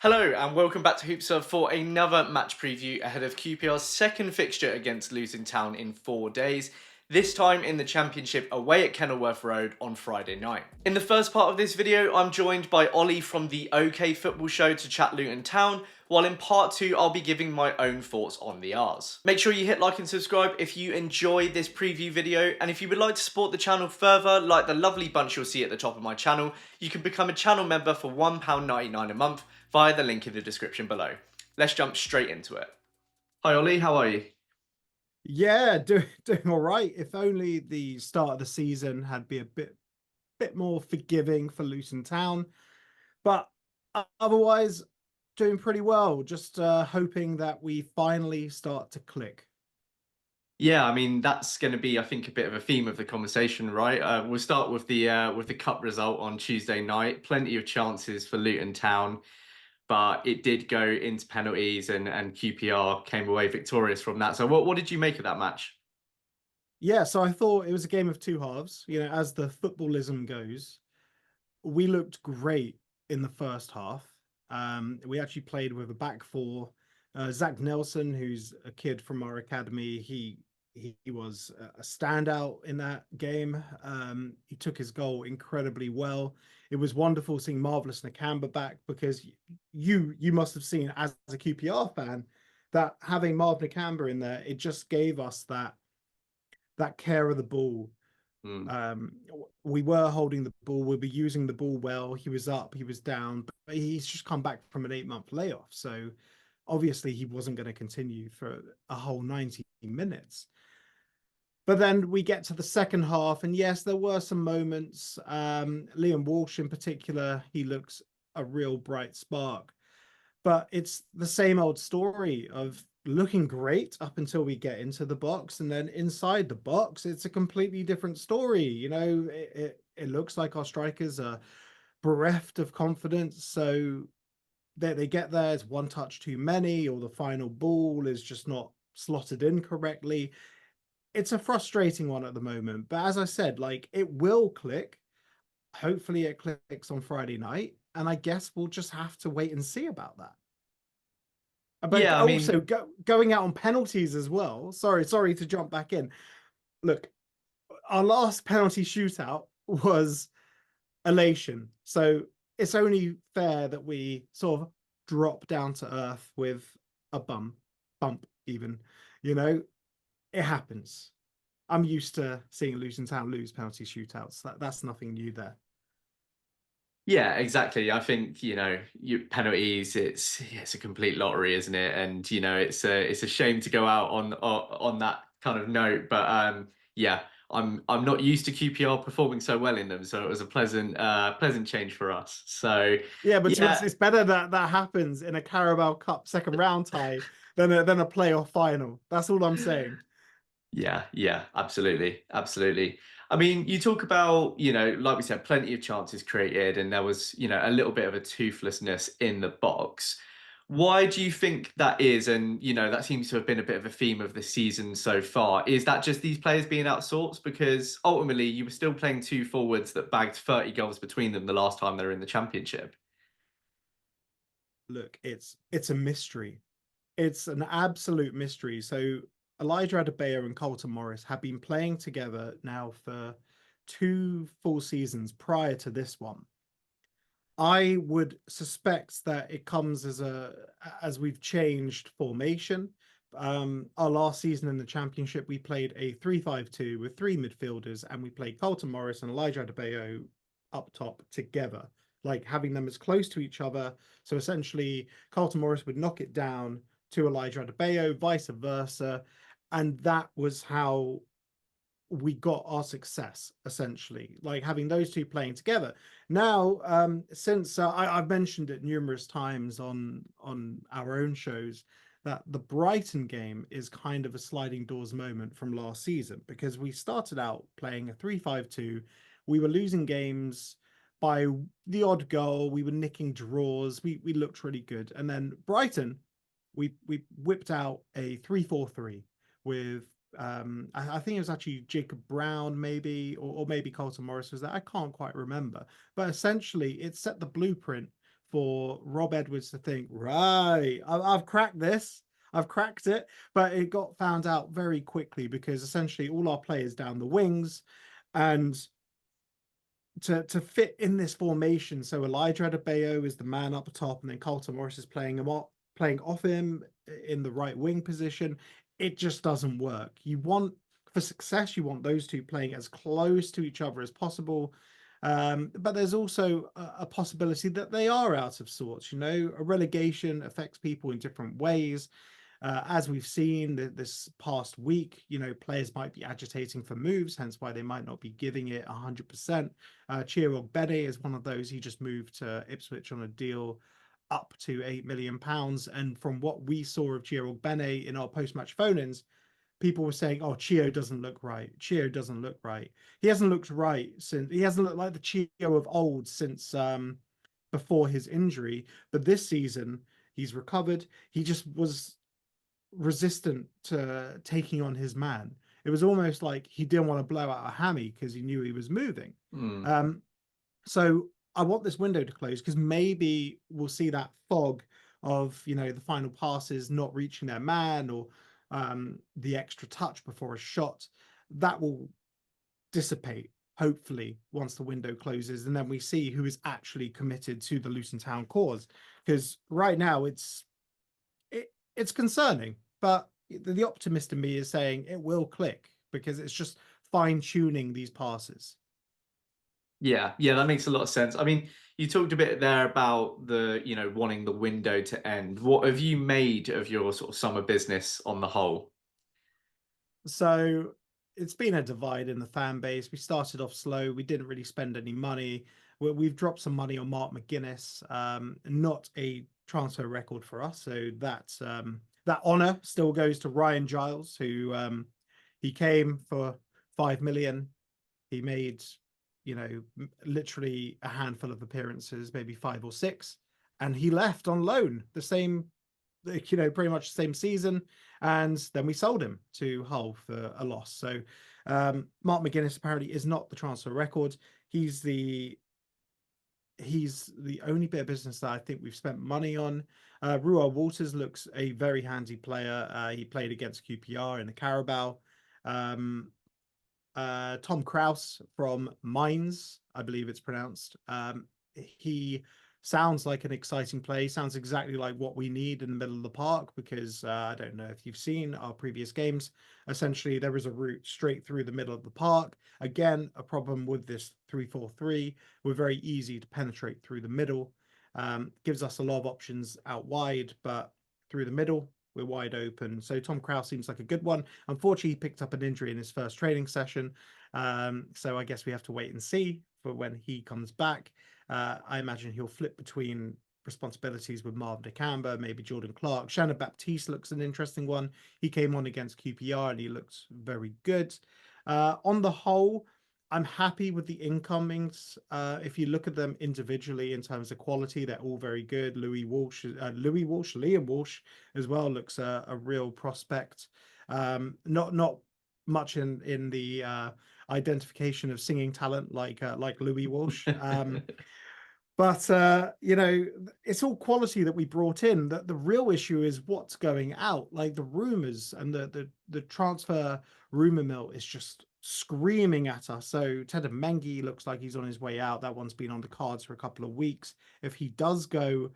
Hello and welcome back to Hoopsa for another match preview ahead of QPR's second fixture against Luton Town in 4 days, this time in the Championship away at Kenilworth Road on Friday night. In the first part of this video, I'm joined by Ollie from the OK Football Show to chat Luton Town, while in part 2 I'll be giving my own thoughts on the R's. Make sure you hit like and subscribe if you enjoy this preview video, and if you would like to support the channel further, like the lovely bunch you'll see at the top of my channel, you can become a channel member for £1.99 a month via the link in the description below. Let's jump straight into it. Hi Ollie, how are you? Yeah, doing all right. If only the start of the season had been a bit more forgiving for Luton Town, but otherwise doing pretty well. Just hoping that we finally start to click. Yeah, I mean that's going to be, I think, a bit of a theme of the conversation, right? We'll start with the cup result on Tuesday night. Plenty of chances for Luton Town, but it did go into penalties, and QPR came away victorious from that. So, what did you make of that match? Yeah, so I thought it was a game of two halves. As the footballism goes, we looked great in the first half. We actually played with a back four. Zach Nelson, who's a kid from our academy, he was a standout in that game. He took his goal incredibly well. It was wonderful seeing Marvelous Nakamba back because you must have seen as a QPR fan that having Marv Nakamba in there, it just gave us that care of the ball. Mm. um we were holding the ball, we were using the ball well. He was up, he was down, but he's just come back from an 8-month layoff, so obviously he wasn't going to continue for a whole 90 minutes. But then we get to the second half, and yes, there were some moments. Liam Walsh in particular, he looks a real bright spark, but it's the same old story of looking great up until we get into the box, and then inside the box it's a completely different story. It looks like our strikers are bereft of confidence, so they get there, it's one touch too many, or the final ball is just not slotted in correctly. It's a frustrating one at the moment, but as I said, like, it will click. Hopefully it clicks on Friday night, and I guess we'll just have to wait and see about that. But Yeah, I also mean, going out on penalties as well. Sorry to jump back in. Look, our last penalty shootout was elation, so it's only fair that we sort of drop down to earth with a bump. Even, you know, it happens. I'm used to seeing Luton Town lose penalty shootouts. That's nothing new there. yeah, exactly. I think penalties. It's a complete lottery, isn't it? And it's a shame to go out on that kind of note. But yeah, I'm not used to QPR performing so well in them, so it was a pleasant change for us. So Yeah, but to us, yeah, it's better that that happens in a Carabao Cup second round tie than a playoff final. That's all I'm saying. yeah, absolutely, absolutely. I mean, you talk about, like we said, plenty of chances created, and there was, a little bit of a toothlessness in the box. Why do you think that is? And, that seems to have been a bit of a theme of the season so far. Is that just these players being outsourced? Because ultimately, you were still playing two forwards that bagged 30 goals between them the last time they were in the Championship. Look, it's a mystery. It's an absolute mystery. So Elijah Adebayo and Colton Morris have been playing together now for two full seasons prior to this one. I would suspect that it comes as we've changed formation. Our last season in the championship, we played a 3-5-2 with three midfielders, and we played Colton Morris and Elijah Adebayo up top together, like having them as close to each other. So essentially, Colton Morris would knock it down to Elijah Adebayo, vice versa, and that was how we got our success, essentially, like having those two playing together. Now, since I've mentioned it numerous times on our own shows, that the Brighton game is kind of a sliding doors moment from last season, because we started out playing a 3-5-2. We were losing games by the odd goal, we were nicking draws, we looked really good, and then Brighton, we whipped out a 3-4-3 with I think it was actually Jacob Brown, maybe, or maybe Colton Morris was there. I can't quite remember. But essentially, it set the blueprint for Rob Edwards to think, right, I've cracked this. I've cracked it, but it got found out very quickly because essentially all our players down the wings, and to fit in this formation. So Elijah Adebayo is the man up top, and then Carlton Morris is playing off him in the right wing position. It just doesn't work. You want for success, you want those two playing as close to each other as possible. But there's also a possibility that they are out of sorts. You know, a relegation affects people in different ways. As we've seen this past week, you know, players might be agitating for moves, hence why they might not be giving it 100%. Chirag Bene is one of those. He just moved to Ipswich on a deal up to £8 million. And from what we saw of Chirag Bene in our post-match phone-ins, people were saying, "Oh, Chio doesn't look right. Chio doesn't look right. He hasn't looked right since he hasn't looked like the Chio of old since before his injury. But this season, he's recovered. He just was resistant to taking on his man. It was almost like he didn't want to blow out a hammy because he knew he was moving. Mm. So I want this window to close because maybe we'll see that fog of, you know, the final passes not reaching their man, or the extra touch before a shot. That will dissipate, hopefully, once the window closes, and then we see who is actually committed to the Luton Town cause. Because right now it's concerning, but the optimist in me is saying it will click because it's just fine tuning these passes. Yeah, yeah, that makes a lot of sense. I mean, you talked a bit there about the, wanting the window to end. What have you made of your sort of summer business on the whole? So it's been a divide in the fan base. We started off slow. We didn't really spend any money. We've dropped some money on Mark McGuinness. Not a transfer record for us. So that honor still goes to Ryan Giles, who he came for 5 million. He made, literally a handful of appearances, maybe 5 or 6, and he left on loan the same, pretty much the same season. And then we sold him to Hull for a loss. So Mark McGuinness apparently is not the transfer record. He's the only bit of business that I think we've spent money on. Ruar Walters looks a very handy player. He played against QPR in the Carabao. Um, Tom Kraus from Mainz, I believe it's pronounced. He sounds like an exciting play. Sounds exactly like what we need in the middle of the park because I don't know if you've seen our previous games. Essentially, there is a route straight through the middle of the park. Again, a problem with this 3-4-3. We're very easy to penetrate through the middle. Gives us a lot of options out wide, but through the middle, we're wide open. So Tom Kraus seems like a good one. Unfortunately, he picked up an injury in his first training session. So I guess we have to wait and see for when he comes back. I imagine he'll flip between responsibilities with Marvin Decamba, maybe Jordan Clark. Shannon Baptiste looks an interesting one. He came on against QPR and he looks very good. On the whole, I'm happy with the incomings. If you look at them individually in terms of quality, they're all very good. Liam Walsh as well looks a real prospect. Not much in the identification of singing talent like Louis Walsh. But it's all quality that we brought in. That the real issue is what's going out. Like the rumors and the transfer rumor mill is just screaming at us. So Ted Mengi looks like he's on his way out. That one's been on the cards for a couple of weeks. If he does go,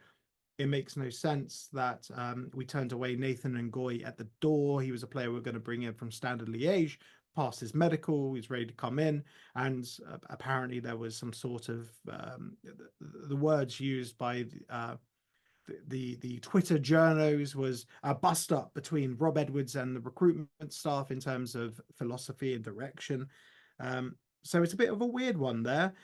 it makes no sense that we turned away Nathan Ngoy at the door. He was a player we are going to bring in from Standard Liège, passed his medical, he's ready to come in. And apparently there was some sort of the words used by the Twitter journos was a bust up between Rob Edwards and the recruitment staff in terms of philosophy and direction. So it's a bit of a weird one there,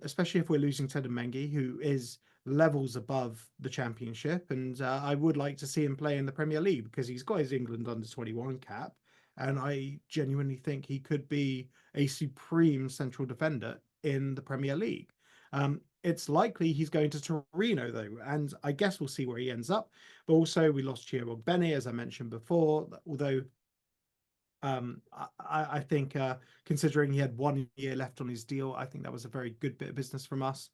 especially if we're losing Ted Mengi, who is levels above the championship. And I would like to see him play in the Premier League because he's got his England under 21 cap. And I genuinely think he could be a supreme central defender in the Premier League. It's likely he's going to Torino, though, and I guess we'll see where he ends up. But also, we lost Chirag Bene, as I mentioned before, although I think considering he had 1 year left on his deal, I think that was a very good bit of business from us.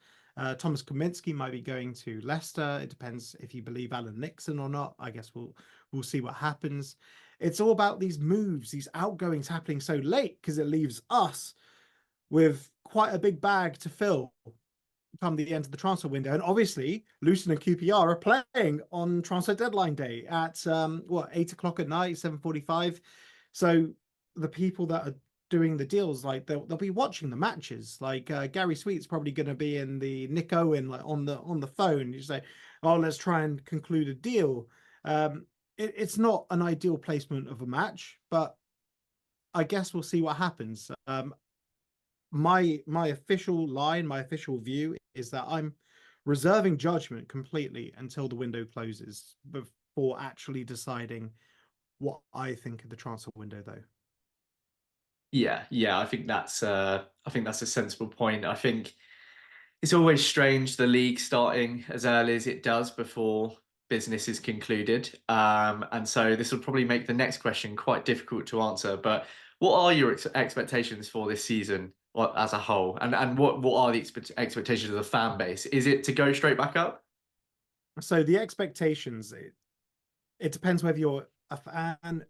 Thomas Kaminsky might be going to Leicester. It depends if you believe Alan Nixon or not. I guess we'll see what happens. It's all about these moves, these outgoings happening so late because it leaves us with quite a big bag to fill come the end of the transfer window. And obviously, Luton and QPR are playing on transfer deadline day at 8 o'clock at night, 7:45. So the people that are doing the deals, like they'll be watching the matches. Like Gary Sweet's probably going to be in the Nick Owen like on the phone. You say, "Oh, let's try and conclude a deal." It's not an ideal placement of a match, but I guess we'll see what happens. My official line, my official view is that I'm reserving judgment completely until the window closes before actually deciding what I think of the transfer window, though. Yeah, I think that's a sensible point. I think it's always strange the league starting as early as it does before business is concluded. And so this will probably make the next question quite difficult to answer. But what are your expectations for this season as a whole? And what are the expectations of the fan base? Is it to go straight back up? So the expectations, it depends whether you're a fan,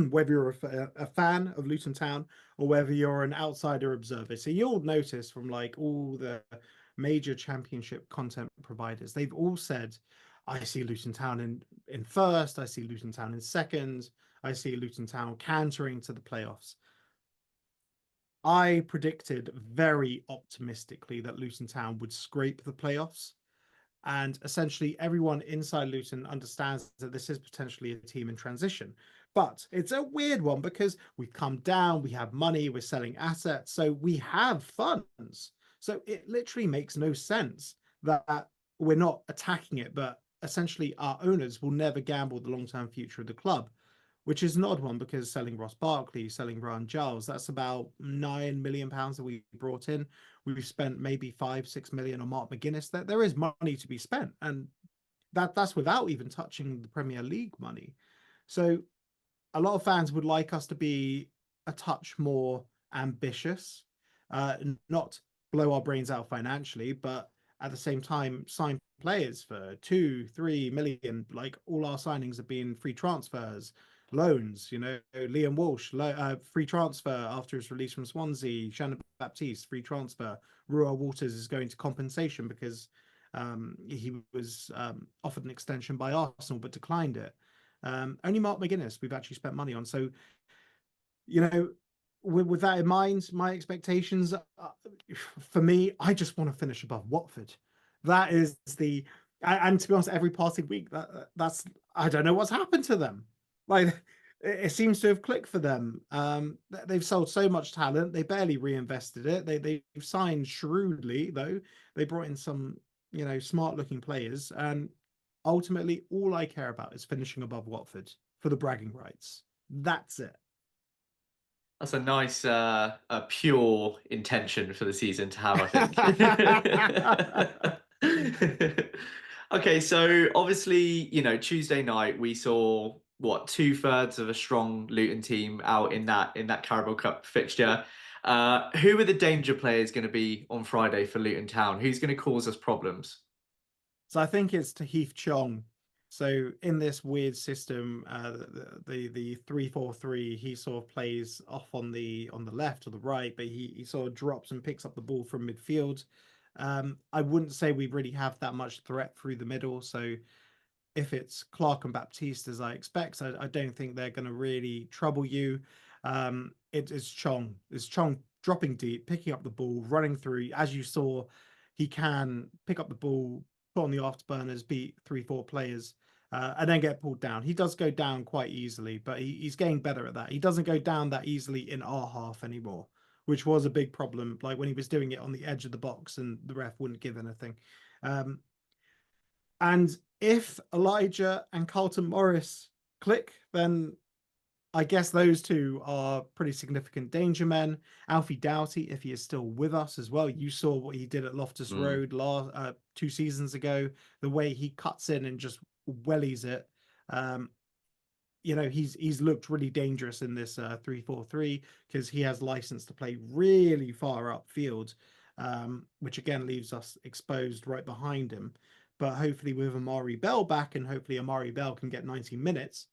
whether you're a fan of Luton Town or whether you're an outsider observer. So you'll notice from like all the major championship content providers, they've all said, I see Luton Town in first, I see Luton Town in second, I see Luton Town cantering to the playoffs. I predicted very optimistically that Luton Town would scrape the playoffs. And essentially, everyone inside Luton understands that this is potentially a team in transition. But it's a weird one because we've come down, we have money, we're selling assets, so we have funds. So it literally makes no sense that we're not attacking it, but essentially our owners will never gamble the long-term future of the club, which is an odd one because selling Ross Barkley, selling Ryan Giles, that's about £9 million that we brought in. We've spent maybe 5-6 million on Mark McGuinness. There is money to be spent, and that's without even touching the Premier League money. So a lot of fans would like us to be a touch more ambitious, not blow our brains out financially, but at the same time sign players for 2-3 million. Like all our signings have been free transfers, loans. Liam Walsh, free transfer after his release from Swansea. Shannon Baptiste, free transfer. Ruel Waters is going to compensation because he was offered an extension by Arsenal but declined it. Only Mark McGuinness we've actually spent money on. So, with that in mind, my expectations for me, I just want to finish above Watford. That is and to be honest, every passing week, that's I don't know what's happened to them. Like it seems to have clicked for them. They've sold so much talent, they barely reinvested it. They've signed shrewdly though. They brought in some smart looking players, and ultimately, all I care about is finishing above Watford for the bragging rights. That's it. That's a nice, a pure intention for the season to have, I think. Okay, so obviously, Tuesday night we saw what 2/3 of a strong Luton team out in that Carabao Cup fixture. Who are the danger players going to be on Friday for Luton Town? Who's going to cause us problems? So I think it's Tahith Chong. So in this weird system, the 3-4-3, he sort of plays off on the left or the right, but he sort of drops and picks up the ball from midfield. I wouldn't say we really have that much threat through the middle. So if it's Clark and Baptiste as I expect, I don't think they're going to really trouble you. It is Chong. It's Chong dropping deep, picking up the ball, running through. As you saw, he can pick up the ball, put on the afterburners, beat 3-4 players, and then get pulled down. He does go down quite easily, but he's getting better at that. He doesn't go down that easily in our half anymore, which was a big problem. Like when he was doing it on the edge of the box and the ref wouldn't give anything. And if Elijah and Carlton Morris click, then I guess those two are pretty significant danger men. Alfie Doughty, if he is still with us as well, you saw what he did at Loftus Mm. Road 2 seasons ago. The way he cuts in and just wellies it. He's looked really dangerous in this 3-4-3 because he has license to play really far upfield. which again leaves us exposed right behind him. But hopefully, with Amari Bell back, and hopefully Amari Bell can get 90 minutes,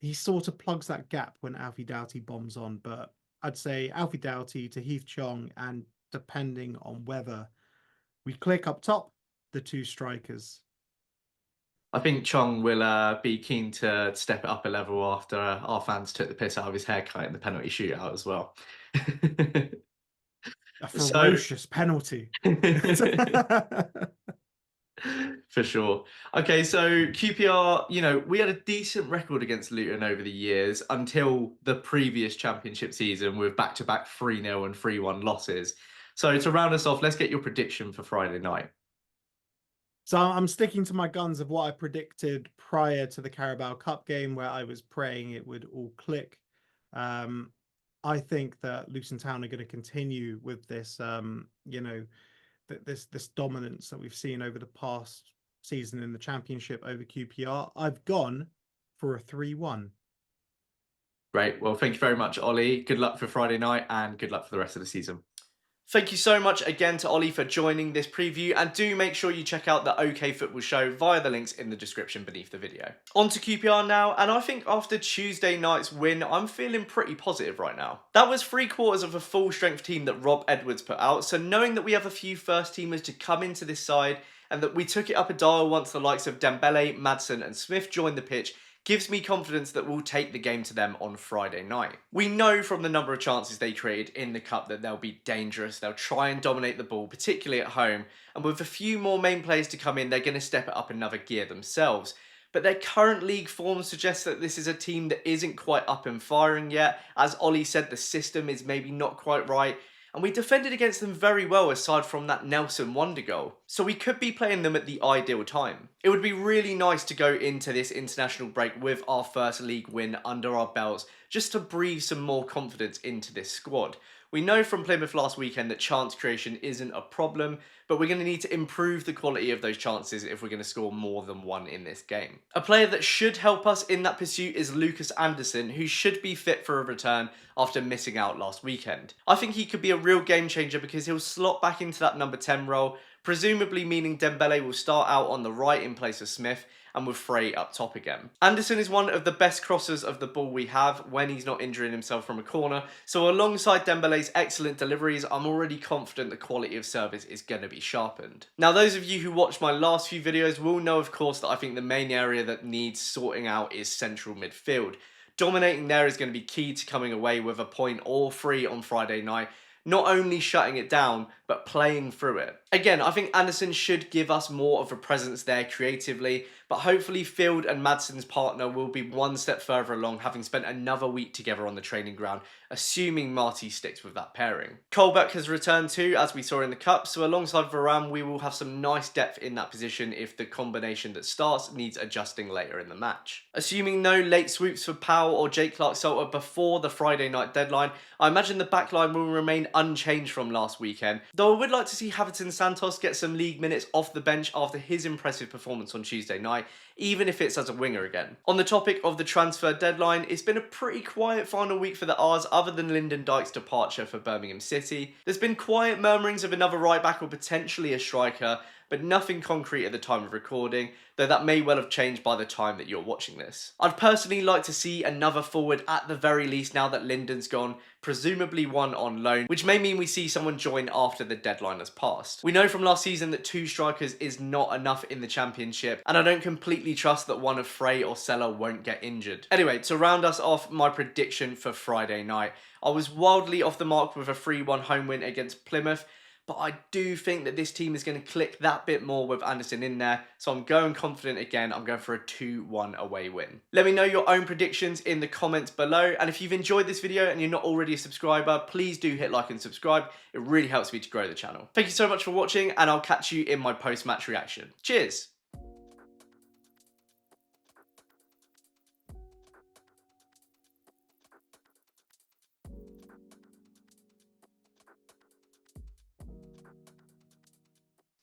he sort of plugs that gap when Alfie Doughty bombs on. But I'd say Alfie Doughty to Heath Chong, and depending on whether we click up top, the two strikers. I think Chong will be keen to step it up a level after our fans took the piss out of his haircut in the penalty shootout as well. A So, ferocious penalty. for sure. Okay, so QPR, we had a decent record against Luton over the years until the previous championship season with back-to-back 3-0 and 3-1 losses. So to round us off, let's get your prediction for Friday night. So I'm sticking to my guns of what I predicted prior to the Carabao Cup game, where I was praying it would all click. I think that Luton Town are going to continue with this, this dominance that we've seen over the past season in the Championship over QPR. I've gone for a 3-1. Great. Well, thank you very much, Ollie. Good luck for Friday night and good luck for the rest of the season. Thank you so much again to Ollie for joining this preview, and do make sure you check out the OK Football Show via the links in the description beneath the video. On to QPR now, and I think after Tuesday night's win, I'm feeling pretty positive right now. That was 3/4 of a full strength team that Rob Edwards put out, so knowing that we have a few first teamers to come into this side, and that we took it up a dial once the likes of Dembele, Madsen and Smith joined the pitch, gives me confidence that we'll take the game to them on Friday night. We know from the number of chances they created in the Cup that they'll be dangerous, they'll try and dominate the ball, particularly at home, and with a few more main players to come in, they're going to step it up another gear themselves. But their current league form suggests that this is a team that isn't quite up and firing yet. As Ollie said, the system is maybe not quite right, and we defended against them very well aside from that Nelson wonder goal. So we could be playing them at the ideal time. It would be really nice to go into this international break with our first league win under our belts, just to breathe some more confidence into this squad. We know from Plymouth last weekend that chance creation isn't a problem, but we're going to need to improve the quality of those chances if we're going to score more than one in this game. A player that should help us in that pursuit is Lucas Anderson, who should be fit for a return after missing out last weekend. I think he could be a real game changer because he'll slot back into that number 10 role, presumably meaning Dembele will start out on the right in place of Smith, and with Frey up top again. Anderson is one of the best crossers of the ball we have when he's not injuring himself from a corner, so alongside Dembele's excellent deliveries, I'm already confident the quality of service is going to be sharpened. Now, those of you who watched my last few videos will know, of course, that I think the main area that needs sorting out is central midfield. Dominating there is going to be key to coming away with a point or three on Friday night, not only shutting it down, but playing through it. Again, I think Anderson should give us more of a presence there creatively, but hopefully Field and Madsen's partner will be one step further along, having spent another week together on the training ground, assuming Marty sticks with that pairing. Colbeck has returned too, as we saw in the Cup, so alongside Varane, we will have some nice depth in that position if the combination that starts needs adjusting later in the match. Assuming no late swoops for Powell or Jake Clark-Salter before the Friday night deadline, I imagine the backline will remain unchanged from last weekend, though I would like to see Haverton Santos get some league minutes off the bench after his impressive performance on Tuesday night, even if it's as a winger again. On the topic of the transfer deadline, it's been a pretty quiet final week for the R's other than Lyndon Dykes' departure for Birmingham City. There's been quiet murmurings of another right back or potentially a striker, but nothing concrete at the time of recording, though that may well have changed by the time that you're watching this. I'd personally like to see another forward at the very least now that Lyndon's gone, presumably one on loan, which may mean we see someone join after the deadline has passed. We know from last season that two strikers is not enough in the Championship, and I don't completely trust that one of Frey or Seller won't get injured. Anyway, to round us off, my prediction for Friday night. I was wildly off the mark with a 3-1 home win against Plymouth, but I do think that this team is going to click that bit more with Anderson in there, so I'm going confident again. I'm going for a 2-1 away win. Let me know your own predictions in the comments below, and if you've enjoyed this video and you're not already a subscriber, please do hit like and subscribe. It really helps me to grow the channel. Thank you so much for watching, and I'll catch you in my post-match reaction. Cheers!